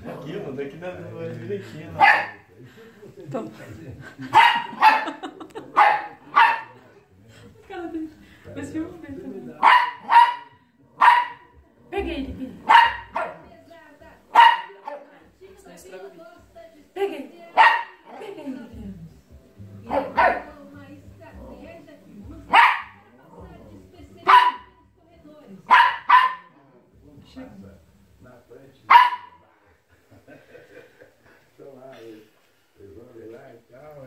Aqui, mano, daqui dá direitinho, né? Então. Cara dele. Mas filma bem também. Peguei ele, Pini. Peguei. Peguei ele, Pini. Na frente. Então lá, eles vão ver lá e tal,